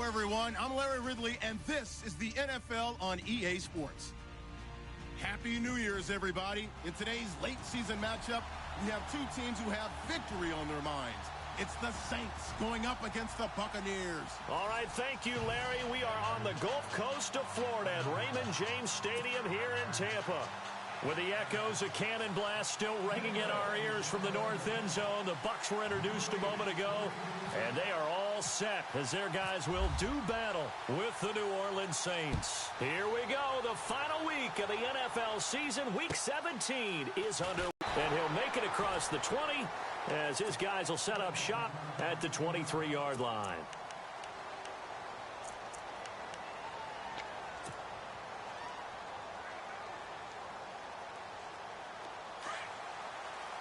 everyone. I'm Larry Ridley, and this is the NFL on EA Sports. Happy New Year's, everybody. In today's late season matchup, we have two teams who have victory on their minds. It's the Saints going up against the Buccaneers. All right, thank you, Larry. We are on the Gulf Coast of Florida at Raymond James Stadium here in Tampa. With the echoes of cannon blast still ringing in our ears from the north end zone, the Bucs were introduced a moment ago, and they are all set as their guys will do battle with the New Orleans Saints. Here we go. The final week of the NFL season, Week 17, is underway. And he'll make it across the 20 as his guys will set up shop at the 23-yard line.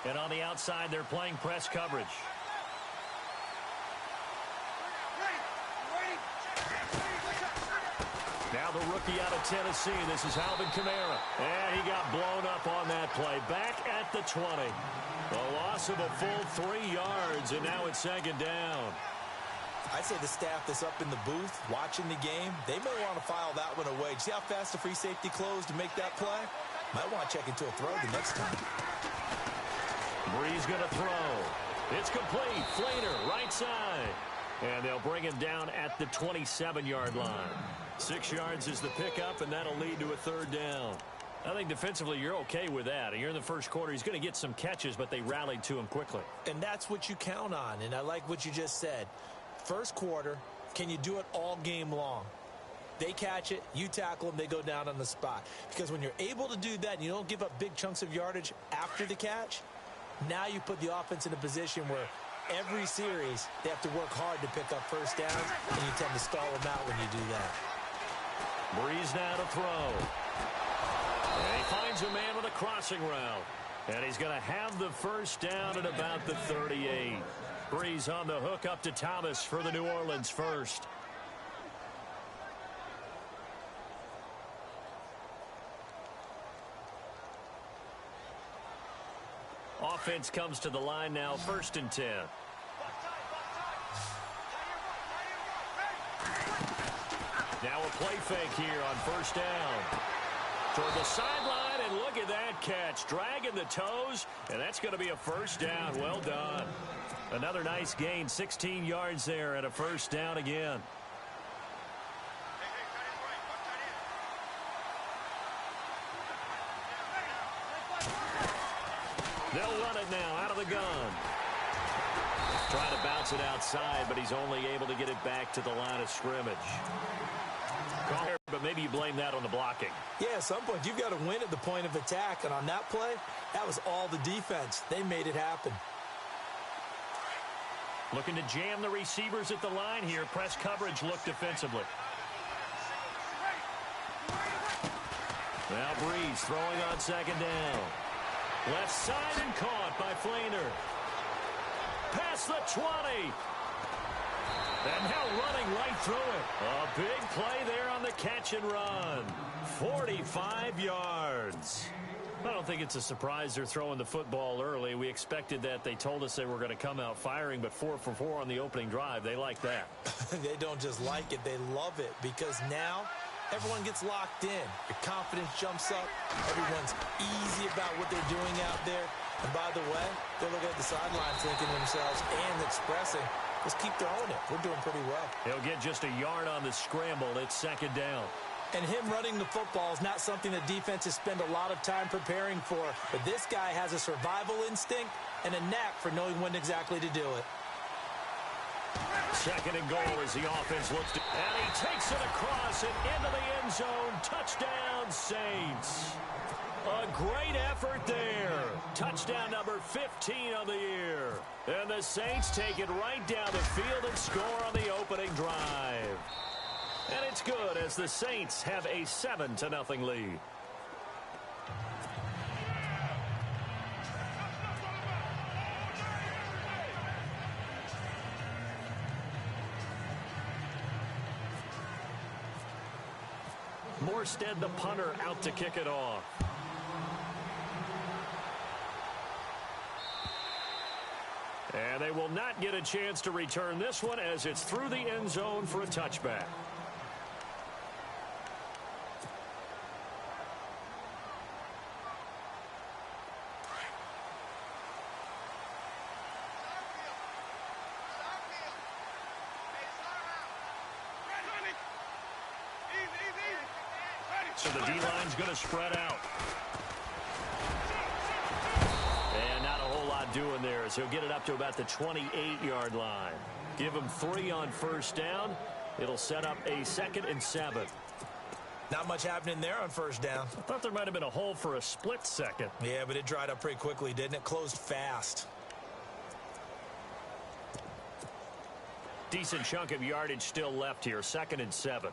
And on the outside, they're playing press coverage. Now the rookie out of Tennessee. This is Alvin Kamara. And he got blown up on that play. Back at the 20. A loss of a full 3 yards, and now it's second down. I'd say the staff that's up in the booth watching the game, they may want to file that one away. See how fast the free safety closed to make that play? Might want to check into a throw the next time. Breeze going to throw. It's complete. Flater, right side. And they'll bring him down at the 27-yard line. 6 yards is the pickup, and that'll lead to a third down. I think defensively you're okay with that. You're in the first quarter. He's going to get some catches, but they rallied to him quickly. And that's what you count on, and I like what you just said. First quarter, can you do it all game long? They catch it, you tackle them, they go down on the spot. Because when you're able to do that and you don't give up big chunks of yardage after the catch, now you put the offense in a position where every series they have to work hard to pick up first downs, and you tend to stall them out when you do that. Breeze now to throw. And he finds a man with a crossing route. And he's going to have the first down at about the 38. Breeze on the hook up to Thomas for the New Orleans first. Offense comes to the line now, 1st and 10. Now a play fake here on first down. Toward the sideline, and look at that catch. Dragging the toes, and that's going to be a first down. Well done. Another nice gain, 16 yards there, and a first down again. They'll run it now out of the gun. Trying to bounce it outside, but he's only able to get it back to the line of scrimmage. But maybe you blame that on the blocking. Yeah, at some point, you've got to win at the point of attack. And on that play, that was all the defense. They made it happen. Looking to jam the receivers at the line here. Press coverage look defensively. Now Breeze throwing on second down. Left side and caught by Flaner. Past the 20. And now running right through it. A big play there on the catch and run. 45 yards. I don't think it's a surprise they're throwing the football early. We expected that. They told us they were going to come out firing, but 4 for 4 on the opening drive. They like that. They don't just like it. They love it because now everyone gets locked in. Your confidence jumps up. Everyone's easy about what they're doing out there. And by the way, they're looking at the sideline thinking to themselves and expressing, just keep throwing it. We're doing pretty well. He'll get just a yard on the scramble. It's second down. And him running the football is not something that defenses spend a lot of time preparing for. But this guy has a survival instinct and a knack for knowing when exactly to do it. Second and goal as the offense looks to... And he takes it across and into the end zone. Touchdown, Saints. A great effort there. Touchdown number 15 of the year. And the Saints take it right down the field and score on the opening drive. And it's good as the Saints have a 7-0 lead. Morstead, the punter, out to kick it off. And they will not get a chance to return this one as it's through the end zone for a touchback. So the D-line's going to spread out. And not a whole lot doing there as he'll get it up to about the 28-yard line. Give him 3 on first down. It'll set up a 2nd and 7. Not much happening there on first down. I thought there might have been a hole for a split second. Yeah, but it dried up pretty quickly, didn't it? Closed fast. Decent chunk of yardage still left here. 2nd and 7.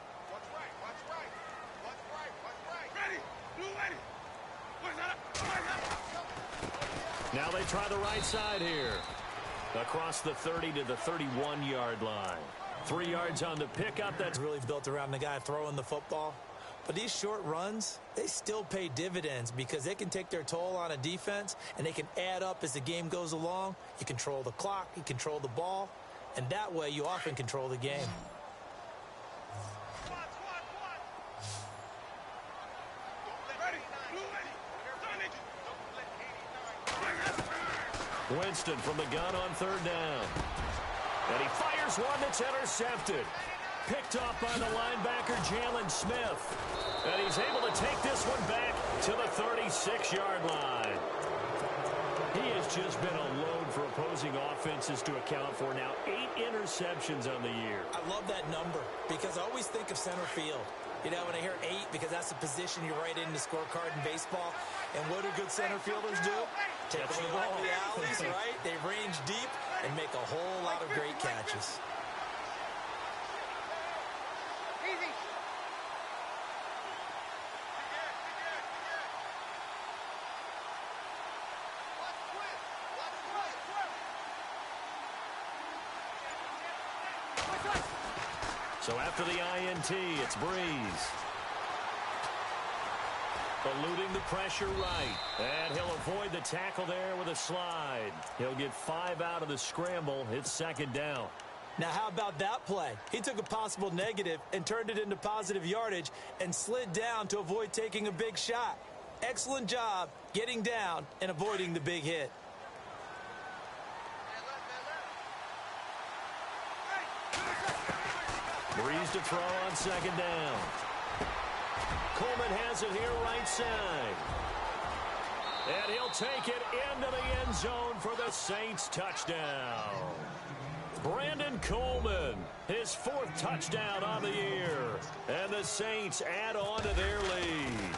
Now they try the right side here. Across the 30 to the 31-yard line. 3 yards on the pickup. That's really built around the guy throwing the football. But these short runs, they still pay dividends because they can take their toll on a defense and they can add up as the game goes along. You control the clock, you control the ball, and that way you often control the game. Winston from the gun on 3rd down. And he fires one that's intercepted. Picked off by the linebacker, Jalen Smith. And he's able to take this one back to the 36-yard line. He has just been a load for opposing offenses to account for. Now 8 interceptions on the year. I love that number because I always think of center field. You know, when I hear 8, because that's the position you write in the scorecard in baseball. And what do good center fielders do? Take Catch the ball in the alleys, right? They range deep and make a whole lot of great catches. Easy. So after the INT, it's Breeze. Eluding the pressure right. And he'll avoid the tackle there with a slide. He'll get 5 out of the scramble. It's 2nd down. Now, how about that play? He took a possible negative and turned it into positive yardage and slid down to avoid taking a big shot. Excellent job getting down and avoiding the big hit. Breeze to throw on 2nd down. Coleman has it here right side. And he'll take it into the end zone for the Saints touchdown. Brandon Coleman, his 4th touchdown on the year. And the Saints add on to their lead.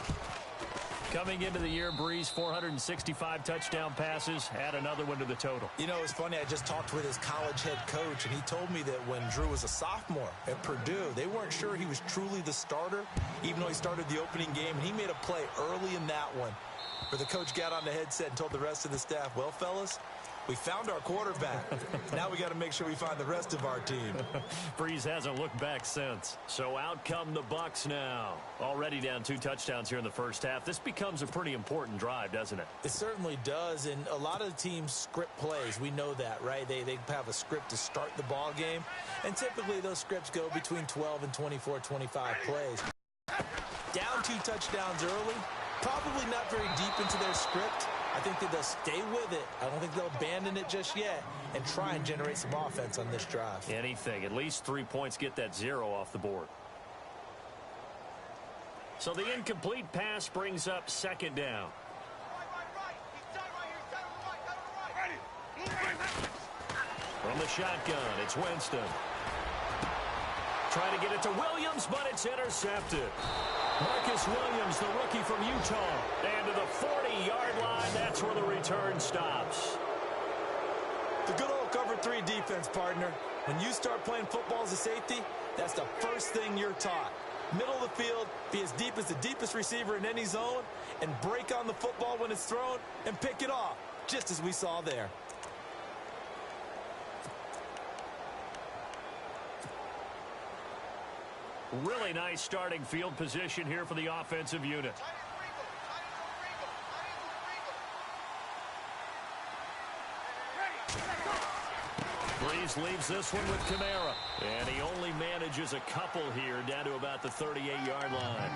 Coming into the year, Breeze, 465 touchdown passes, add another one to the total. You know, it's funny, I just talked with his college head coach, and he told me that when Drew was a sophomore at Purdue, they weren't sure he was truly the starter, even though he started the opening game, and he made a play early in that one where the coach got on the headset and told the rest of the staff, well, fellas, we found our quarterback. Now we got to make sure we find the rest of our team. Breeze hasn't looked back since. So out come the Bucs now. Already down 2 touchdowns here in the first half. This becomes a pretty important drive, doesn't it? It certainly does, and a lot of the teams script plays. We know that, right? They have a script to start the ball game, and typically those scripts go between 12 and 24, 25 plays. Down 2 touchdowns early, probably not very deep into their script. I think that they'll stay with it. I don't think they'll abandon it just yet and try and generate some offense on this drive. Anything. At least 3 points, get that 0 off the board. So the incomplete pass brings up 2nd down. From the shotgun, it's Winston. Trying to get it to Williams, but it's intercepted. Marcus Williams, the rookie from Utah. And to the 40-yard line, that's where the return stops. The good old cover 3 defense, partner. When you start playing football as a safety, that's the first thing you're taught. Middle of the field, be as deep as the deepest receiver in any zone, and break on the football when it's thrown and pick it off, just as we saw there. Really nice starting field position here for the offensive unit. Breeze leaves this one with Kamara. And he only manages a couple here down to about the 38-yard line.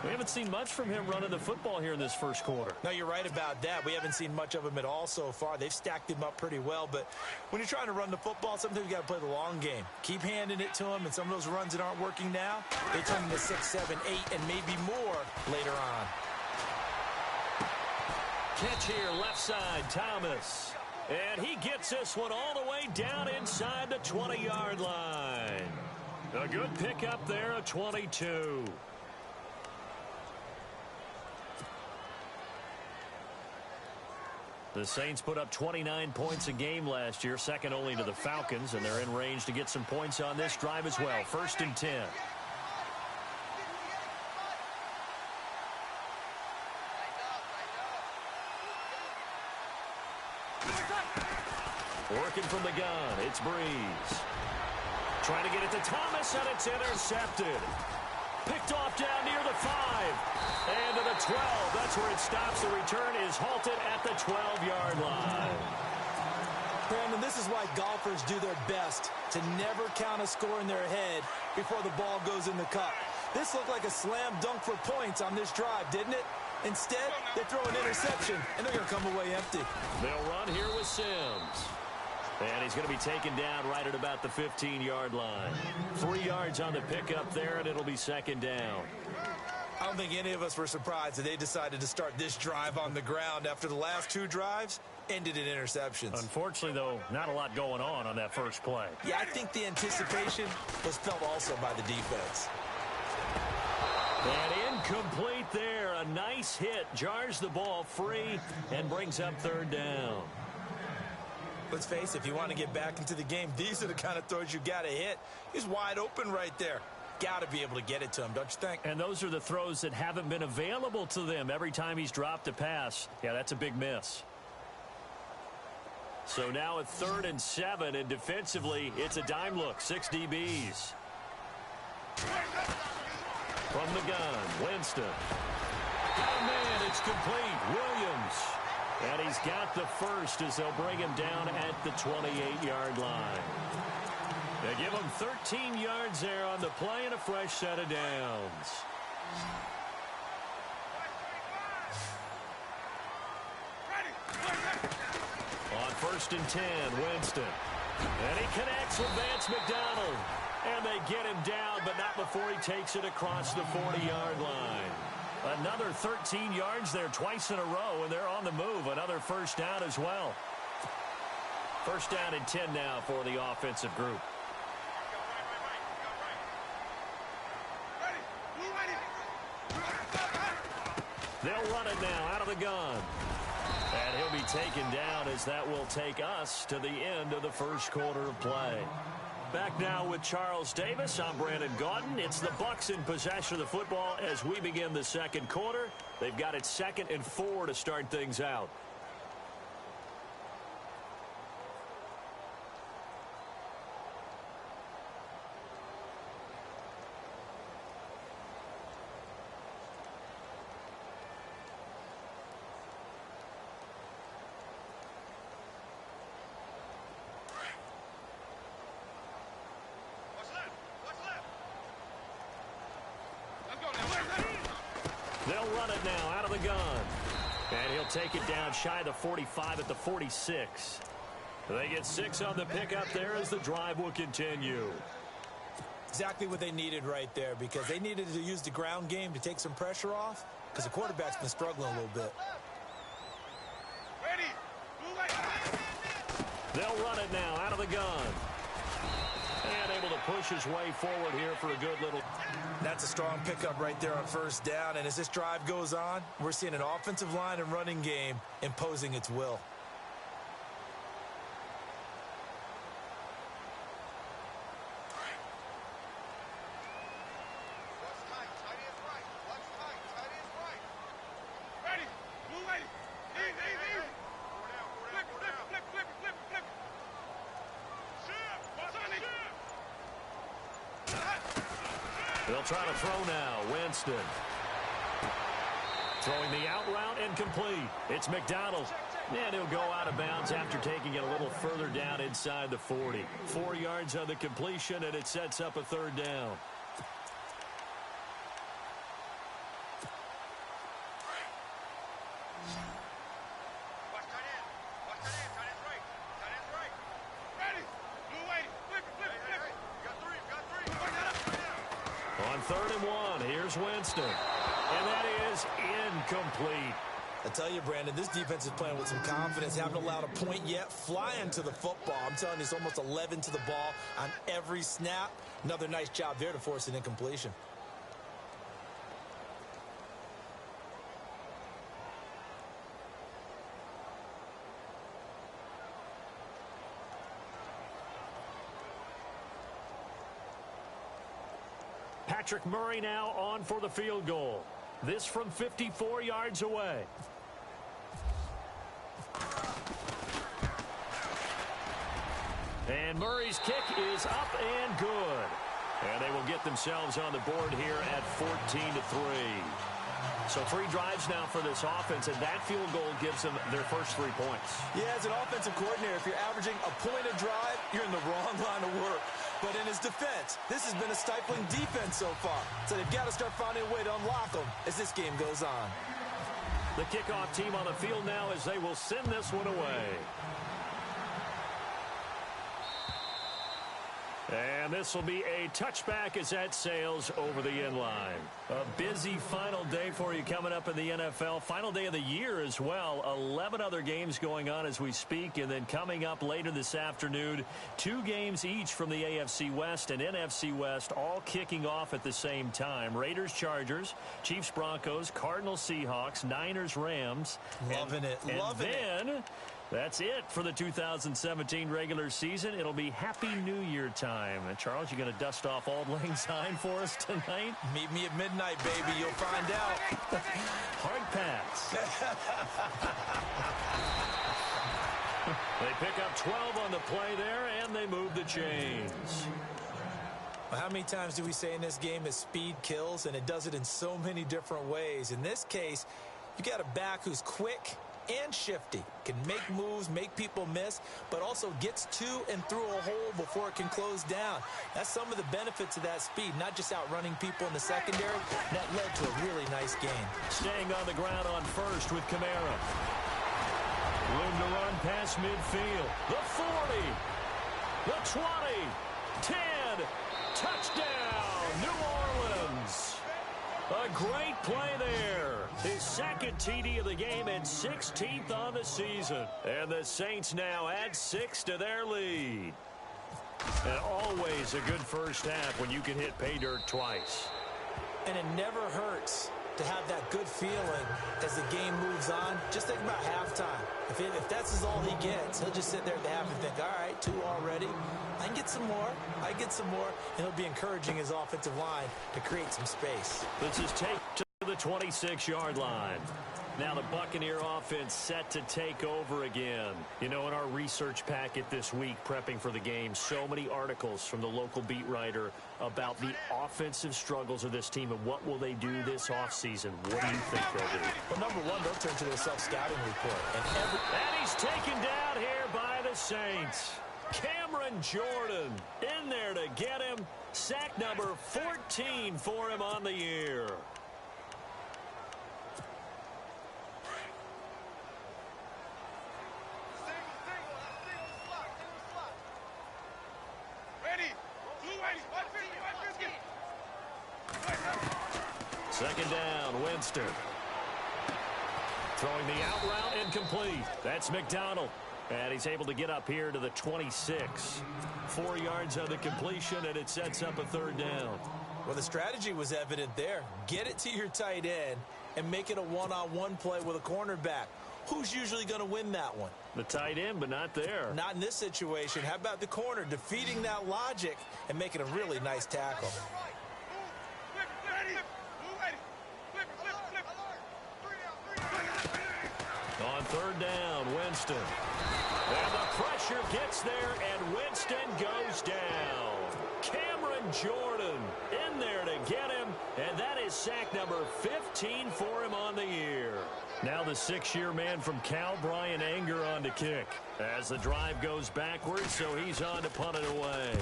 We haven't seen much from him running the football here in this first quarter. No, you're right about that. We haven't seen much of him at all so far. They've stacked him up pretty well, but when you're trying to run the football, sometimes you got to play the long game. Keep handing it to him, and some of those runs that aren't working now, they turn into 6, 7, 8, and maybe more later on. Catch here, left side, Thomas. And he gets this one all the way down inside the 20-yard line. A good pickup there, a 22. The Saints put up 29 points a game last year, second only to the Falcons, and they're in range to get some points on this drive as well. 1st and 10. Working from the gun, it's Breeze. Trying to get it to Thomas, and it's intercepted. Picked off down near the 5. And to the 12. That's where it stops. The return is halted at the 12-yard line. Brandon, this is why golfers do their best to never count a score in their head before the ball goes in the cup. This looked like a slam dunk for points on this drive, didn't it? Instead, they throw an interception, and they're going to come away empty. They'll run here with Sims. And he's going to be taken down right at about the 15-yard line. 3 yards on the pickup there, and it'll be 2nd down. I don't think any of us were surprised that they decided to start this drive on the ground after the last 2 drives ended in interceptions. Unfortunately, though, not a lot going on that first play. Yeah, I think the anticipation was felt also by the defense. And incomplete there. A nice hit. Jars the ball free and brings up 3rd down. Let's face it, if you want to get back into the game, these are the kind of throws you got to hit. He's wide open right there. Got to be able to get it to him, don't you think? And those are the throws that haven't been available to them every time he's dropped a pass. Yeah, that's a big miss. So now at 3rd and 7, and defensively, it's a dime look. 6 DBs. From the gun, Winston. Oh, man, it's complete. Williams. And he's got the first as they'll bring him down at the 28-yard line. They give him 13 yards there on the play and a fresh set of downs. On 1st and 10, Winston. And he connects with Vance McDonald. And they get him down, but not before he takes it across the 40-yard line. Another 13 yards there twice in a row, and they're on the move. Another 1st down as well. 1st down and 10 now for the offensive group. They'll run it now out of the gun. And he'll be taken down as that will take us to the end of the first quarter of play. Back now with Charles Davis. I'm Brandon Gaudin. It's the Bucs in possession of the football as we begin the second quarter. They've got it 2nd and 4 to start things out. They'll run it now out of the gun. And he'll take it down shy of the 45 at the 46. They get 6 on the pickup there as the drive will continue. Exactly what they needed right there, because they needed to use the ground game to take some pressure off, because the quarterback's been struggling a little bit. They'll run it now out of the gun. And able to push his way forward here for a good little. That's a strong pickup right there on 1st down. And as this drive goes on, we're seeing an offensive line and running game imposing its will. They'll try to throw now. Winston. Throwing the out route incomplete. It's McDonald. And he'll go out of bounds after taking it a little further down inside the 40. 4 yards on the completion, and it sets up a third down. On 3rd and 1, here's Winston. And that is incomplete. I tell you, Brandon, this defense is playing with some confidence. Haven't allowed a point yet. Flying to the football. I'm telling you, it's almost 11 to the ball on every snap. Another nice job there to force an incompletion. Patrick Murray now on for the field goal. This from 54 yards away. And Murray's kick is up and good. And they will get themselves on the board here at 14-3. So 3 drives now for this offense, and that field goal gives them their first 3 points. Yeah, as an offensive coordinator, if you're averaging a point a drive, you're in the wrong line of work. But in his defense, this has been a stifling defense so far. So they've got to start finding a way to unlock them as this game goes on. The kickoff team on the field now as they will send this one away. And this will be a touchback as that sails over the end line. A busy final day for you coming up in the NFL. Final day of the year as well. 11 other games going on as we speak. And then coming up later this afternoon, 2 games each from the AFC West and NFC West, all kicking off at the same time. Raiders, Chargers, Chiefs, Broncos, Cardinals, Seahawks, Niners, Rams. Loving it. That's it for the 2017 regular season. It'll be Happy New Year time. And Charles, you going to dust off Auld Lang Syne for us tonight? Meet me at midnight, baby. You'll find out. Hard pass. They pick up 12 on the play there, and they move the chains. Well, how many times do we say in this game that speed kills, and it does it in so many different ways? In this case, you got a back who's quick and shifty, can make moves, make people miss, but also gets to and through a hole before it can close down. That's some of the benefits of that speed, not just outrunning people in the secondary. That led to a really nice game. Staying on the ground on first with Kamara. Room to run past midfield. The 40, the 20, 10, touchdown, New Orleans. A great play there. His second TD of the game and 16th on the season. And the Saints now add 6 to their lead. And always a good first half when you can hit pay dirt twice. And it never hurts to have that good feeling as the game moves on. Just think about halftime. If that's all he gets, he'll just sit there at the half and think, all right, 2 already. I can get some more. I get some more. And he'll be encouraging his offensive line to create some space. This is take to the 26-yard line. Now the Buccaneer offense set to take over again. You know, in our research packet this week, prepping for the game, so many articles from the local beat writer about the offensive struggles of this team and what will they do this offseason. What do you think they'll do? Well, number one, they'll turn to their self-scouting report. And he's taken down here by the Saints. Cameron Jordan in there to get him. Sack number 14 for him on the year. Second down, Winston. Throwing the out route incomplete. That's McDonald. And he's able to get up here to the 26. 4 yards on the completion, and it sets up a third down. Well, the strategy was evident there. Get it to your tight end and make it a one-on-one play with a cornerback. Who's usually going to win that one? The tight end, but not there. Not in this situation. How about the corner defeating that logic and making a really nice tackle? On third down, Winston. And the pressure gets there, and Winston goes down. Cameron Cameron Jordan in there to get him, and that is sack number 15 for him on the year. Now the 6-year man from Cal, Brian Anger, on to kick. As the drive goes backwards, so he's on to punt it away.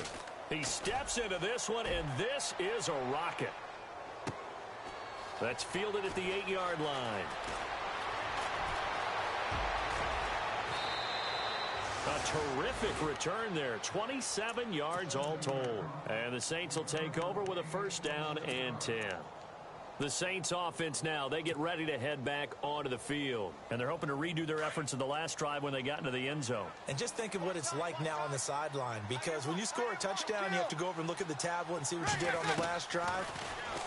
He steps into this one, and this is a rocket. That's fielded at the 8-yard line. A terrific return there. 27 yards all told. And the Saints will take over with a first down and 10. The Saints offense now, they get ready to head back onto the field. And they're hoping to redo their efforts in the last drive when they got into the end zone. And just think of what it's like now on the sideline, because when you score a touchdown, you have to go over and look at the tablet and see what you did on the last drive.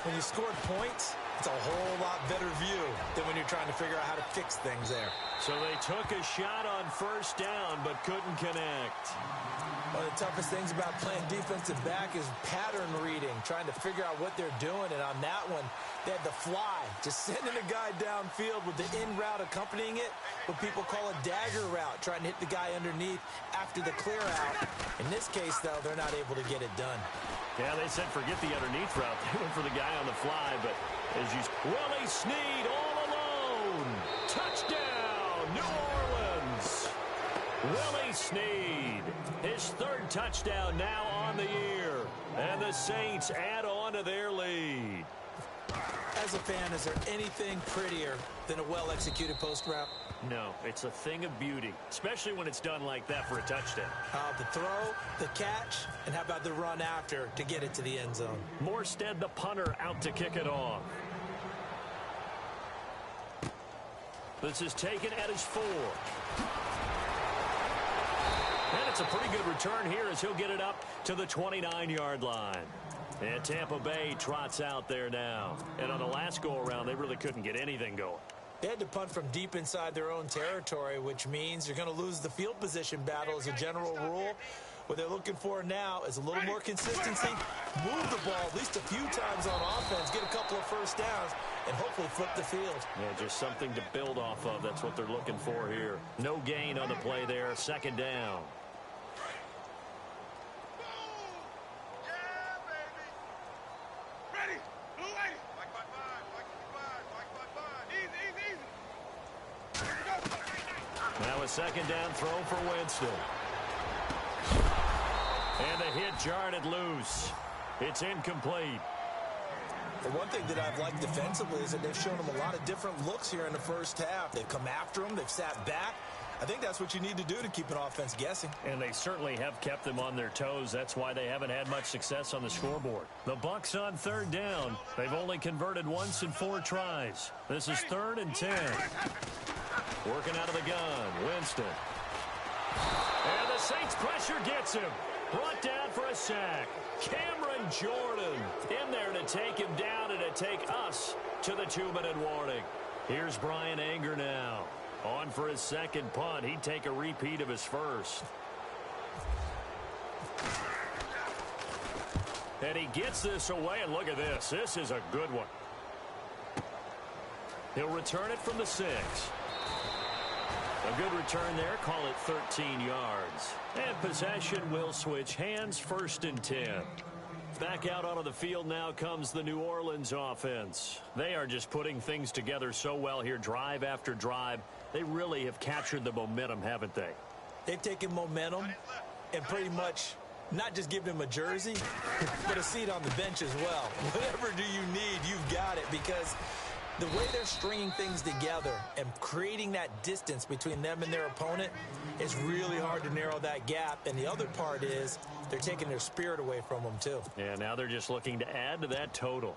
When you scored points, it's a whole lot better view than when you're trying to figure out how to fix things there. So they took a shot on first down but couldn't connect. One of the toughest things about playing defensive back is pattern reading, trying to figure out what they're doing. And on that one, they had the fly, just sending a guy downfield with the in route accompanying it, what people call a dagger route, trying to hit the guy underneath after the clear out. In this case, though, they're not able to get it done. Yeah, they said forget the underneath route. They went for the guy on the fly, but as you... Willie Snead all alone. Touchdown, New Orleans. Willie Snead, his third touchdown now on the year. And the Saints add on to their lead. As a fan, is there anything prettier than a well-executed post route? No, it's a thing of beauty, especially when it's done like that for a touchdown. The throw, the catch, and how about the run after to get it to the end zone? Morstead, the punter, out to kick it off. This is taken at his 4. And it's a pretty good return here as he'll get it up to the 29-yard line. And Tampa Bay trots out there now. And on the last go-around, they really couldn't get anything going. They had to punt from deep inside their own territory, which means you're going to lose the field position battle as a general rule. What they're looking for now is a little more consistency, move the ball at least a few times on offense, get a couple of first downs, and hopefully flip the field. Yeah, just something to build off of. That's what they're looking for here. No gain on the play there. Second down. Now a second down throw for Winston. And the hit jarred it loose. It's incomplete. The one thing that I've liked defensively is that they've shown them a lot of different looks here in the first half. They've come after them. They've sat back. I think that's what you need to do to keep an offense guessing. And they certainly have kept them on their toes. That's why they haven't had much success on the scoreboard. The Bucs on third down. They've only converted once in 4 tries. This is 3rd and 10. Working out of the gun, Winston. And the Saints pressure gets him. Brought down for a sack. Cameron Jordan in there to take him down and to take us to the 2-minute warning. Here's Brian Anger now. On for his second punt. He'd take a repeat of his first. And he gets this away, and look at this. This is a good one. He'll return it from the 6. A good return there. Call it 13 yards. And possession will switch hands. 1st and 10. Back out onto the field now comes the New Orleans offense. They are just putting things together so well here, drive after drive. They really have captured the momentum, haven't they? They've taken momentum and pretty much not just given him a jersey, but a seat on the bench as well. Whatever do you need, you've got it, because the way they're stringing things together and creating that distance between them and their opponent, it's really hard to narrow that gap. And the other part is they're taking their spirit away from them, too. Yeah, now they're just looking to add to that total.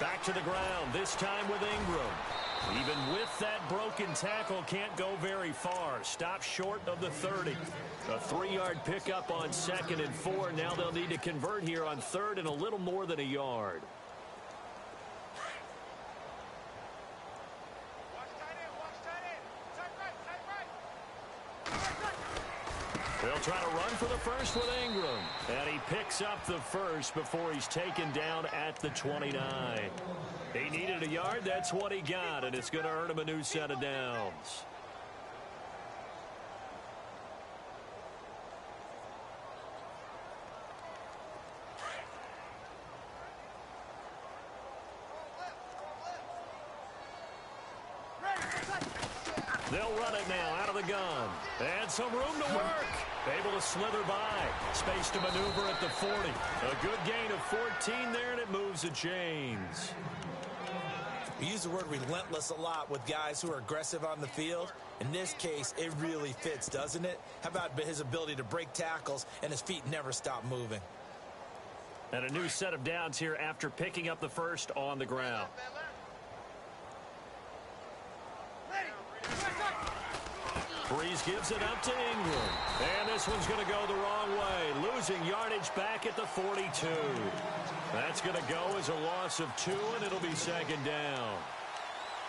Back to the ground, this time with Ingram. Even with that broken tackle, can't go very far. Stop short of the 30. A 3-yard pickup on 2nd and 4. Now they'll need to convert here on 3rd and a little more than a yard. They'll try to run for the first with Ingram. And he picks up the first before he's taken down at the 29. He needed a yard. That's what he got, and it's going to earn him a new set of downs. They'll run it now out of the gun. And some room to work. Able to slither by. Space to maneuver at the 40. A good gain of 14 there, and it moves the chains. We use the word relentless a lot with guys who are aggressive on the field. In this case, it really fits, doesn't it? How about his ability to break tackles and his feet never stop moving? And a new set of downs here after picking up the first on the ground. Breeze gives it up to Ingram. And this one's going to go the wrong way. Losing yardage back at the 42. That's going to go as a loss of 2, and it'll be second down.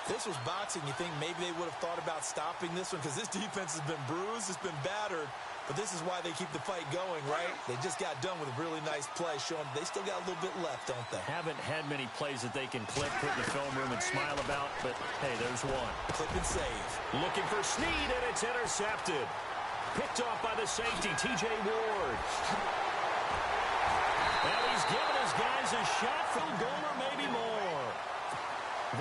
If this was boxing, you think maybe they would have thought about stopping this one because this defense has been bruised, it's been battered. But this is why they keep the fight going, right? They just got done with a really nice play, showing they still got a little bit left, don't they? Haven't had many plays that they can clip, put in the film room, and smile about, but hey, there's one. Clip and save. Looking for Snead, and it's intercepted. Picked off by the safety, T.J. Ward. And he's giving his guys a shot from goal or maybe more.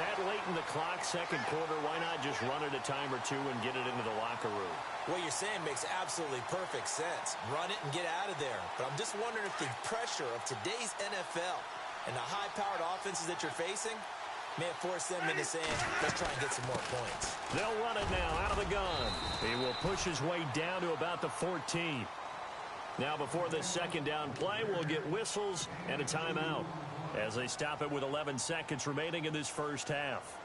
That late in the clock, second quarter, why not just run it a time or two and get it into the locker room? What you're saying makes absolutely perfect sense. Run it and get out of there. But I'm just wondering if the pressure of today's NFL and the high-powered offenses that you're facing may have forced them into saying, let's try and get some more points. They'll run it now out of the gun. He will push his way down to about the 14. Now before this second down play, we'll get whistles and a timeout as they stop it with 11 seconds remaining in this first half.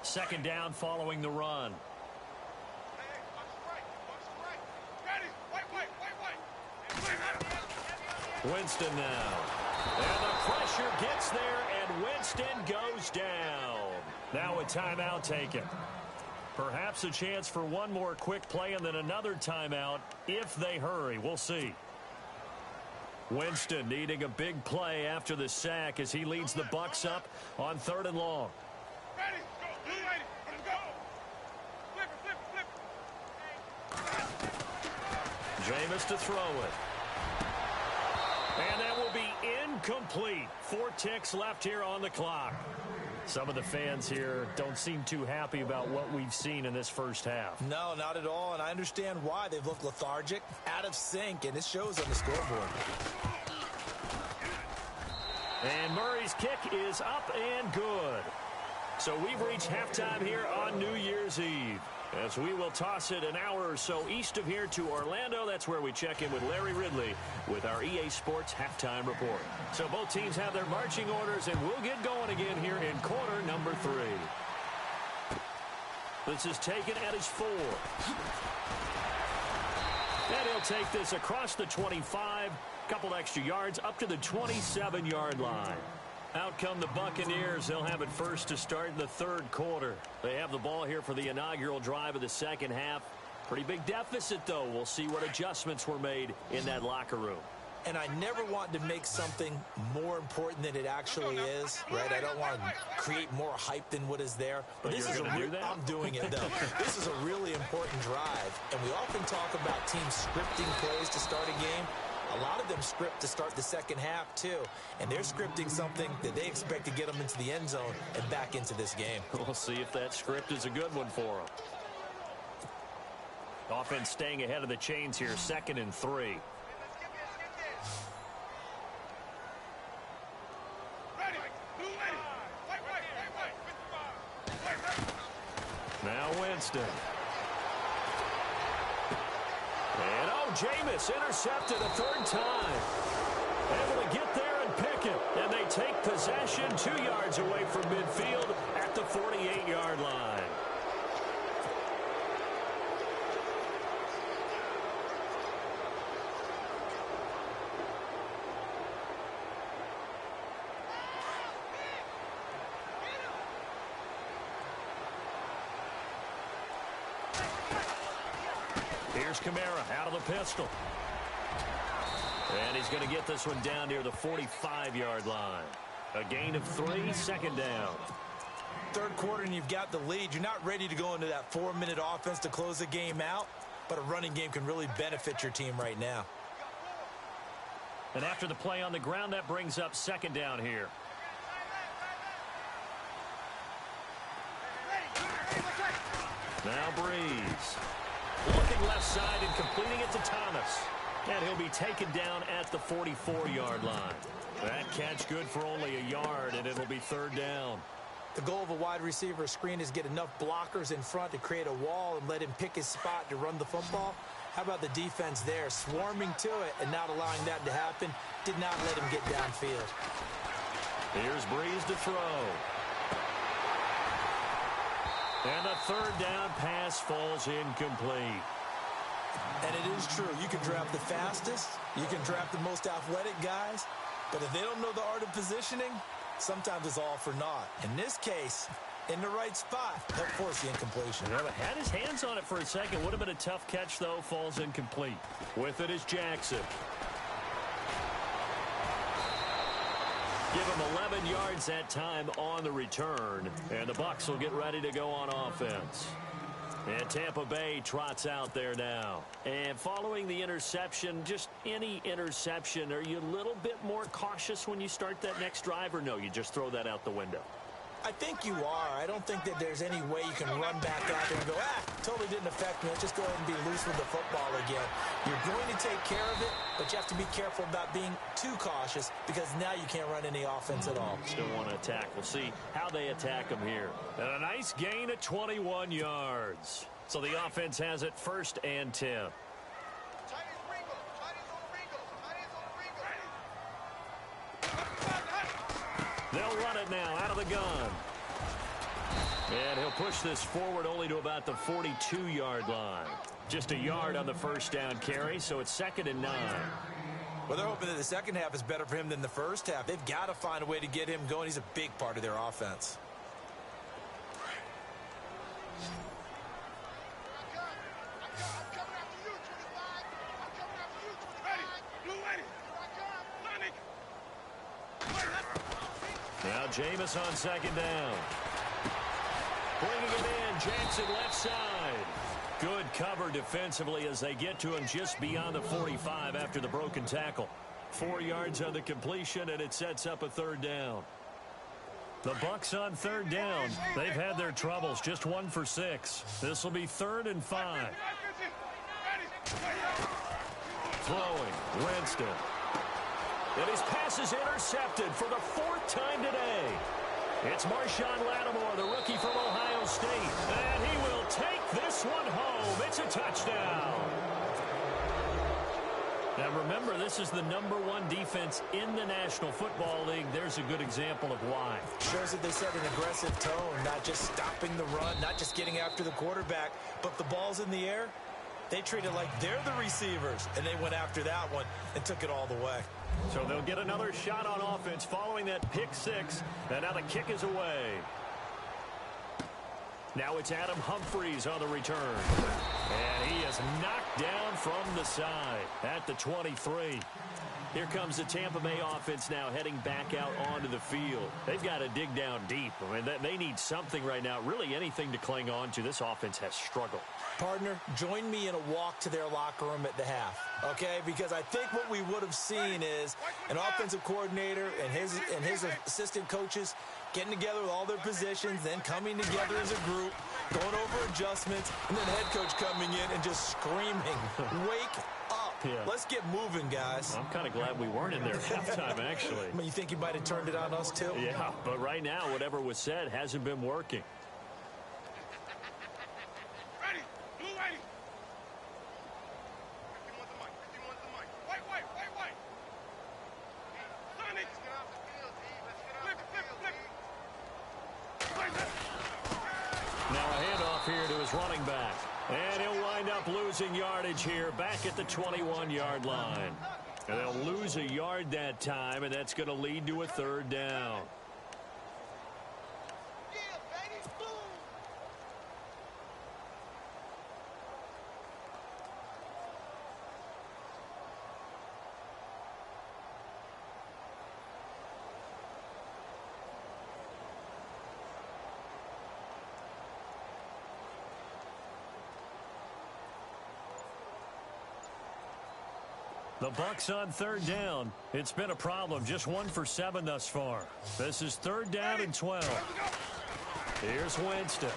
Second down following the run. Winston now. And the pressure gets there, and Winston goes down. Now a timeout taken. Perhaps a chance for one more quick play and then another timeout if they hurry. We'll see. Winston needing a big play after the sack as he leads the Bucs up on 3rd and long. Jameis to throw it. And that will be incomplete. 4 ticks left here on the clock. Some of the fans here don't seem too happy about what we've seen in this first half. No, not at all, and I understand why. They've looked lethargic, out of sync, and it shows on the scoreboard. And Murray's kick is up and good. So we've reached halftime here on New Year's Eve, as we will toss it an hour or so east of here to Orlando. That's where we check in with Larry Ridley with our EA Sports Halftime Report. So both teams have their marching orders, and we'll get going again here in quarter number 3. This is taken at his 4. And he'll take this across the 25, couple extra yards up to the 27-yard line. Out come the Buccaneers. They'll have it first to start in the 3rd quarter. They have the ball here for the inaugural drive of the second half. Pretty big deficit, though. We'll see what adjustments were made in that locker room. And I never want to make something more important than it actually is, right? I don't want to create more hype than what is there. But this is do that? I'm doing it, though. This is a really important drive, and we often talk about teams scripting plays to start a game. A lot of them script to start the second half, too. And they're scripting something that they expect to get them into the end zone and back into this game. We'll see if that script is a good one for them. Offense staying ahead of the chains here, 2nd and 3. Now Winston. And Jameis intercepted a 3rd time. Able to get there and pick it. And they take possession 2 yards away from midfield at the 48-yard line. Here's Kamara out of the pistol. And he's going to get this one down near the 45-yard line. A gain of 3, second down. Third quarter and you've got the lead. You're not ready to go into that 4-minute offense to close the game out, but a running game can really benefit your team right now. And after the play on the ground, that brings up second down here. Now Breeze. Looking left side and completing it to Thomas. And he'll be taken down at the 44-yard line. That catch good for only a yard, and it'll be third down. The goal of a wide receiver screen is get enough blockers in front to create a wall and let him pick his spot to run the football. How about the defense there, swarming to it and not allowing that to happen? Did not let him get downfield. Here's Breeze to throw. And the third down pass falls incomplete. And it is true. You can draft the fastest. You can draft the most athletic guys. But if they don't know the art of positioning, sometimes it's all for naught. In this case, in the right spot, they'll force the incompletion. Yeah, but had his hands on it for a second. Would have been a tough catch, though. Falls incomplete. With it is Jackson. Give him 11 yards that time on the return. And the Bucs will get ready to go on offense. And Tampa Bay trots out there now. And following the interception, just any interception, are you a little bit more cautious when you start that next drive, or no, you just throw that out the window? I think you are. I don't think that there's any way you can run back out there and go, totally didn't affect me. Let's just go ahead and be loose with the football again. You're going to take care of it, but you have to be careful about being too cautious because now you can't run any offense at all. Still want to attack. We'll see how they attack him here. And a nice gain of 21 yards. So the offense has it 1st and 10. They'll run it now out of the gun. And he'll push this forward only to about the 42-yard line. Just a yard on the first down carry, so it's 2nd and 9. Well, they're hoping that the second half is better for him than the first half. They've got to find a way to get him going. He's a big part of their offense. Now Jameis on 2nd down. Bringing it in, Jackson left side. Good cover defensively as they get to him just beyond the 45 after the broken tackle. 4 yards on the completion, and it sets up a 3rd down. The Bucs on 3rd down. They've had their troubles, just 1 for 6. This will be 3rd and 5. Throwing, Winston. And his pass is intercepted for the 4th time today. It's Marshawn Lattimore, the rookie from Ohio State. And he will take this one home. It's a touchdown. Now remember, this is the #1 defense in the National Football League. There's a good example of why. Shows that they set an aggressive tone, not just stopping the run, not just getting after the quarterback, but the ball's in the air. They treat it like they're the receivers, and they went after that one and took it all the way. So they'll get another shot on offense following that pick 6, and now the kick is away. Now it's Adam Humphries on the return. And he is knocked down from the side at the 23. Here comes the Tampa Bay offense now heading back out onto the field. They've got to dig down deep. I mean, they need something right now, really anything to cling on to. This offense has struggled. Partner, join me in a walk to their locker room at the half, okay? Because I think what we would have seen is an offensive coordinator and his assistant coaches getting together with all their positions, then coming together as a group, going over adjustments, and then head coach coming in and just screaming, wake up. Yeah. Let's get moving, guys. I'm kind of glad we weren't in there at halftime, actually. I mean, you think he might have turned it on us, too? Yeah, but right now, whatever was said hasn't been working. Ready, blue ready. 51 the mic, 51 the mic. White. Sonic. Let's get off the field, D. Let's get off the field. Now a handoff here to his running back. And he'll wind up losing yardage here back at the 21-yard line. And they'll lose a yard that time, and that's going to lead to a 3rd down. The Bucs on third down. It's been a problem. Just 1 for 7 thus far. This is third down and 12. Here's Winston.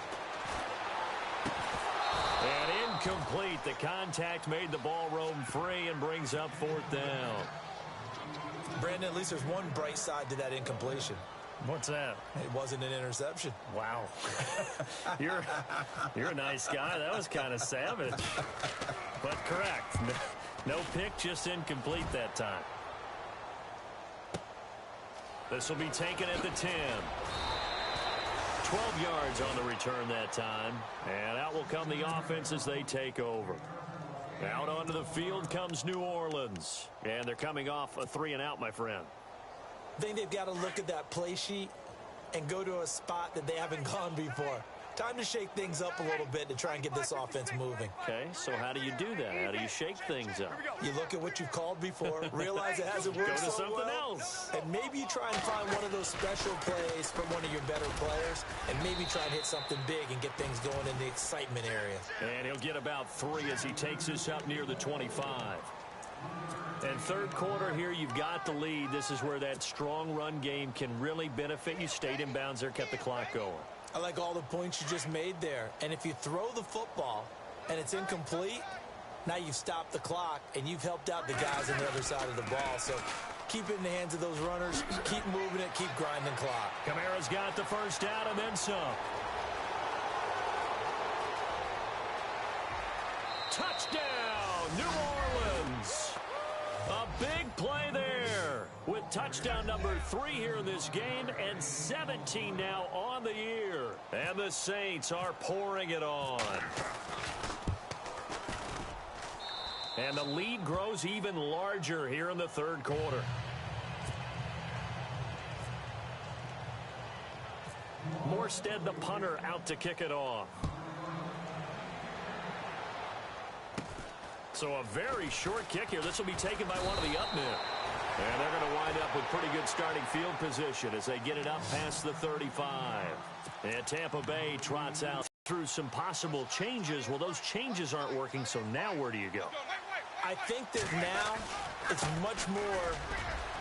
And incomplete. The contact made the ball roam free and brings up fourth down. Brandon, at least there's one bright side to that incompletion. What's that? It wasn't an interception. Wow. You're a nice guy. That was kind of savage. But correct. No pick, just incomplete that time. This will be taken at the 10. 12 yards on the return that time. And out will come the offense as they take over. Out onto the field comes New Orleans. And they're coming off a 3-and-out, my friend. I think they've got to look at that play sheet and go to a spot that they haven't gone before. Time to shake things up a little bit to try and get this offense moving. Okay, so how do you do that? How do you shake things up? You look at what you've called before, realize it hasn't worked Go to so something well, else. and maybe you try and find one of those special plays from one of your better players, and maybe try and hit something big and get things going in the excitement area. And he'll get about 3 as he takes us up near the 25. And third quarter here, you've got the lead. This is where that strong run game can really benefit you. Stayed in bounds there, kept the clock going. I like all the points you just made there. And if you throw the football and it's incomplete, now you've stopped the clock and you've helped out the guys on the other side of the ball. So keep it in the hands of those runners. Keep moving it. Keep grinding clock. Kamara's got the first down and then some. Touchdown, New Orleans. A big play there with touchdown number 3 here in this game and 17 now on the year. And the Saints are pouring it on. And the lead grows even larger here in the third quarter. Morstead, the punter, out to kick it off. So a very short kick here. This will be taken by one of the up men. And they're going to wind up with pretty good starting field position as they get it up past the 35. And Tampa Bay trots out through some possible changes. Well, those changes aren't working, so now where do you go? I think that now it's much more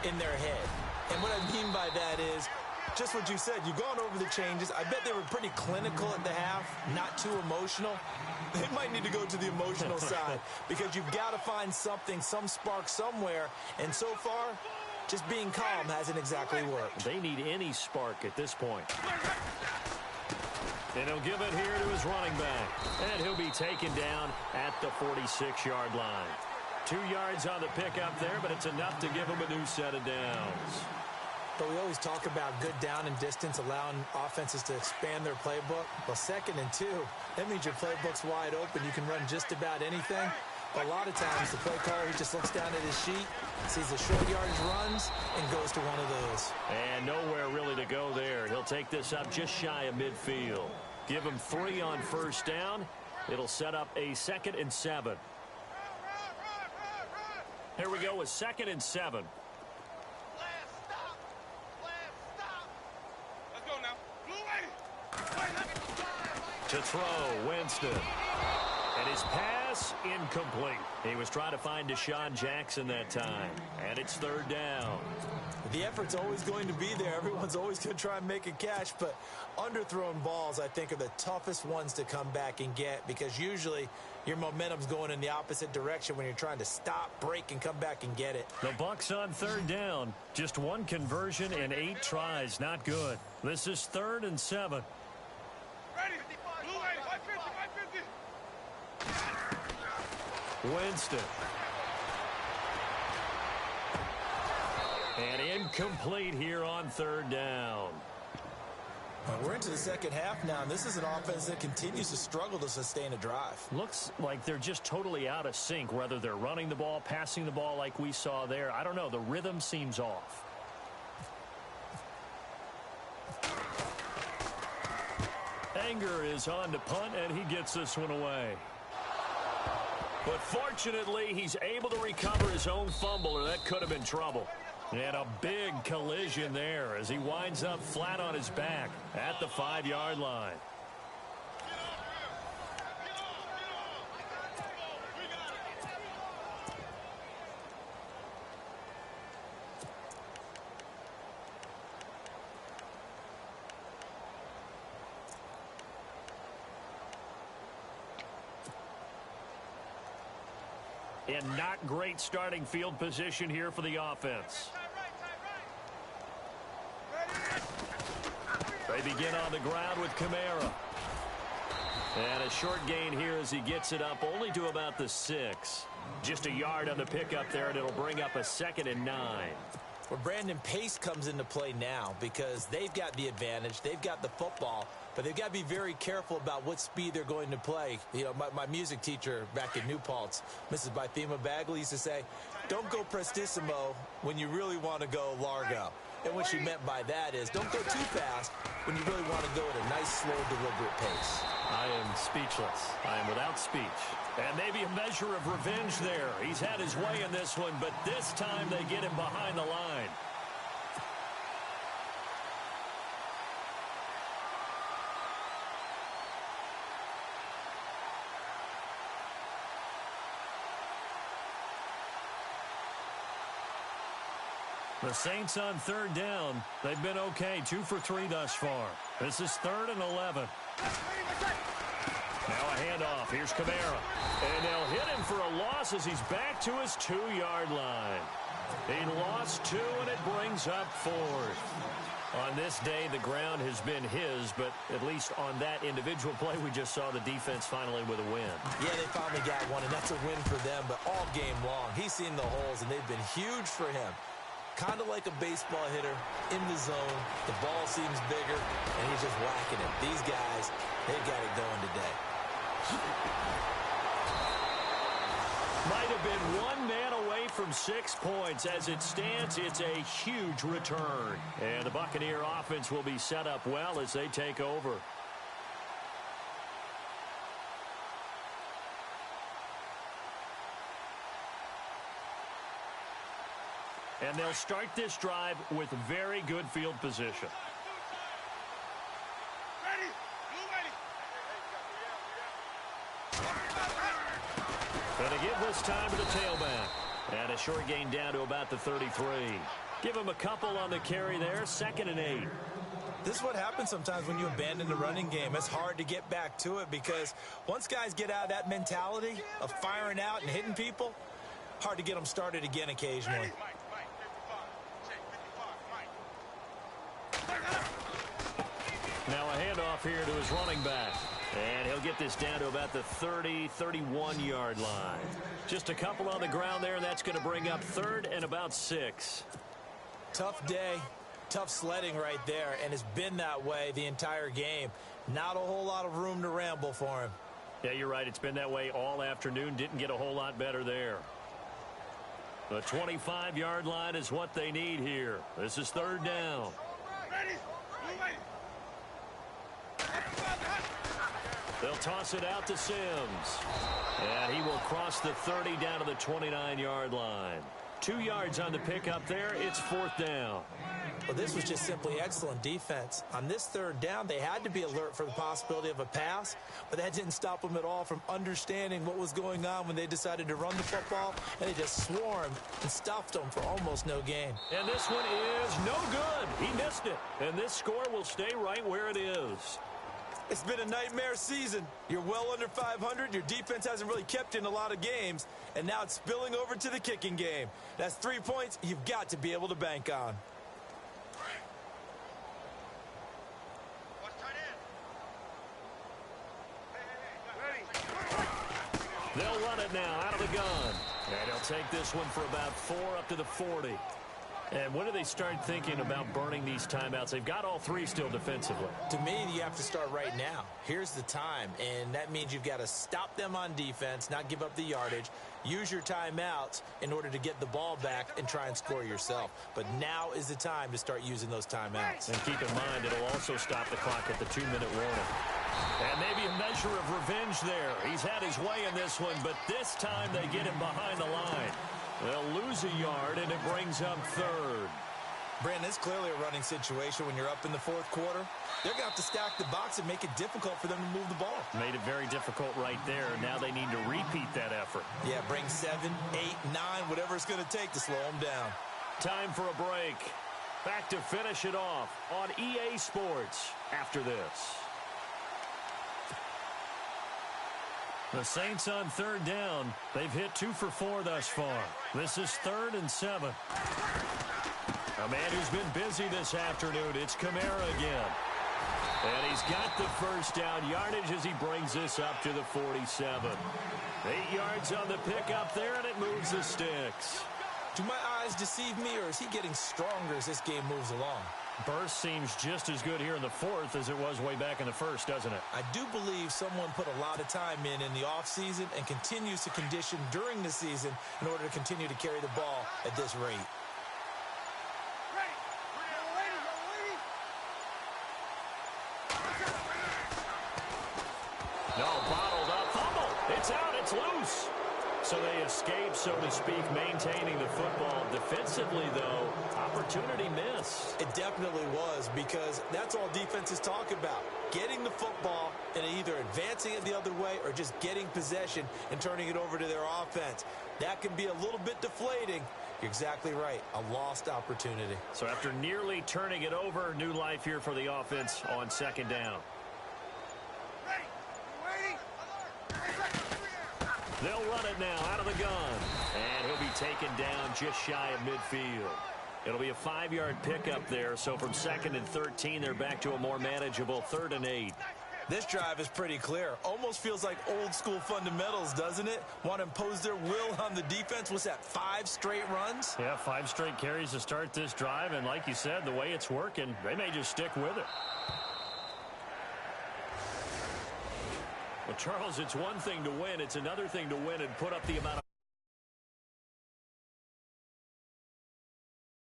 in their head. And what I mean by that is just what you said. You've gone over the changes. I bet they were pretty clinical at the half, not too emotional. They might need to go to the emotional side because you've got to find something, some spark somewhere. And so far, just being calm hasn't exactly worked. They need any spark at this point. And he'll give it here to his running back. And he'll be taken down at the 46-yard line. 2 yards on the pickup there, but it's enough to give him a new set of downs. But we always talk about good down and distance, allowing offenses to expand their playbook. Well, 2nd and 2, that means your playbook's wide open. You can run just about anything. But a lot of times, the play caller, he just looks down at his sheet, sees the short yardage runs, and goes to one of those. And nowhere really to go there. He'll take this up just shy of midfield. Give him 3 on first down. It'll set up a 2nd and 7. Here we go with 2nd and 7. To throw, Winston. And his pass, incomplete. He was trying to find Deshaun Jackson that time. And it's 3rd down. The effort's always going to be there. Everyone's always going to try and make a catch. But underthrown balls, I think, are the toughest ones to come back and get because usually your momentum's going in the opposite direction when you're trying to stop, break, and come back and get it. The Bucs on 3rd down. Just 1 conversion and 8 tries. Not good. This is 3rd and 7. Ready? Blue 80, 550, 550. Winston. And incomplete here on 3rd down. We're into the second half now, and this is an offense that continues to struggle to sustain a drive. Looks like they're just totally out of sync, whether they're running the ball, passing the ball like we saw there. I don't know. The rhythm seems off. Anger is on to punt, and he gets this one away. But fortunately, he's able to recover his own fumble, or that could have been trouble. And a big collision there as he winds up flat on his back at the 5-yard line. In not great starting field position here for the offense. They begin on the ground with Kamara. And a short gain here as he gets it up only to about the 6. Just a yard on the pickup there, and it'll bring up a 2nd and 9. Well, Brandon, pace comes into play now because they've got the advantage. They've got the football, but they've got to be very careful about what speed they're going to play. You know, my music teacher back in New Paltz, Mrs. Bythema Bagley, used to say, don't go prestissimo when you really want to go largo. And what she meant by that is don't go too fast when you really want to go at a nice, slow, deliberate pace. I am speechless. I am without speech. And maybe a measure of revenge there. He's had his way in this one, but this time they get him behind the line. The Saints on 3rd down. They've been okay, 2 for 3 thus far. This is 3rd and 11. Now a handoff. Here's Kamara. And they'll hit him for a loss as he's back to his 2-yard line. He lost 2, and it brings up 4th. On this day, the ground has been his, but at least on that individual play, we just saw the defense finally with a win. Yeah, they finally got one, and that's a win for them, but all game long, he's seen the holes, and they've been huge for him. Kind of like a baseball hitter in the zone. The ball seems bigger, and he's just whacking it. These guys, they've got it going today. Might have been one man away from 6 points. As it stands, it's a huge return. And the Buccaneer offense will be set up well as they take over. And they'll start this drive with very good field position. And they give this time to the tailback. And a short gain down to about the 33. Give him a couple on the carry there, 2nd and 8. This is what happens sometimes when you abandon the running game. It's hard to get back to it because once guys get out of that mentality of firing out and hitting people, hard to get them started again occasionally. Now a handoff here to his running back. And he'll get this down to about the 30, 31-yard line. Just a couple on the ground there, and that's going to bring up 3rd and about 6. Tough day, tough sledding right there, and it's been that way the entire game. Not a whole lot of room to ramble for him. Yeah, you're right. It's been that way all afternoon. Didn't get a whole lot better there. The 25-yard line is what they need here. This is 3rd down. They'll toss it out to Sims. And he will cross the 30 down to the 29-yard line. 2 yards on the pickup there. It's 4th down. Well, this was just simply excellent defense. On this 3rd down, they had to be alert for the possibility of a pass, but that didn't stop them at all from understanding what was going on when they decided to run the football, and they just swarmed and stuffed them for almost no gain. And this one is no good. He missed it. And this score will stay right where it is. It's been a nightmare season. You're well under 500. Your defense hasn't really kept in a lot of games, and now it's spilling over to the kicking game. That's 3 points you've got to be able to bank on. They'll run it now out of the gun. And he'll take this one for about 4 up to the 40. And when do they start thinking about burning these timeouts? They've got all 3 still defensively. To me, you have to start right now. Here's the time, and that means you've got to stop them on defense, not give up the yardage, use your timeouts in order to get the ball back and try and score yourself. But now is the time to start using those timeouts. And keep in mind, it'll also stop the clock at the 2-minute warning. And maybe a measure of revenge there. He's had his way in this one, but this time they get him behind the line. They'll lose a yard, and it brings up 3rd. Brandon, it's clearly a running situation when you're up in the 4th quarter. They're going to have to stack the box and make it difficult for them to move the ball. Made it very difficult right there. Now they need to repeat that effort. Yeah, bring 7, 8, 9, whatever it's going to take to slow them down. Time for a break. Back to finish it off on EA Sports after this. The Saints on third down. They've hit 2 for 4 thus far. This is 3rd and 7. A man who's been busy this afternoon, it's Kamara again. And he's got the first down yardage as he brings this up to the 47. 8 yards on the pickup there, and it moves the sticks. Do my eyes deceive me, or is he getting stronger as this game moves along? Burst seems just as good here in the 4th as it was way back in the 1st, doesn't it? I do believe someone put a lot of time in the offseason and continues to condition during the season in order to continue to carry the ball at this rate. No, bottled up, fumble. It's out, it's loose. So they escape, so to speak, maintaining the football. Defensively, though, opportunity missed. It definitely was, because that's all defenses talk about. Getting the football and either advancing it the other way or just getting possession and turning it over to their offense. That can be a little bit deflating. You're exactly right. A lost opportunity. So after nearly turning it over, new life here for the offense on 2nd down. They'll run it now out of the gun. And he'll be taken down just shy of midfield. It'll be a 5-yard pickup there. So from 2nd and 13, they're back to a more manageable 3rd and 8. This drive is pretty clear. Almost feels like old school fundamentals, doesn't it? Want to impose their will on the defense. What's that, 5 straight runs? Yeah, 5 straight carries to start this drive. And like you said, the way it's working, they may just stick with it. Well, Charles, it's one thing to win. It's another thing to win and put up the amount of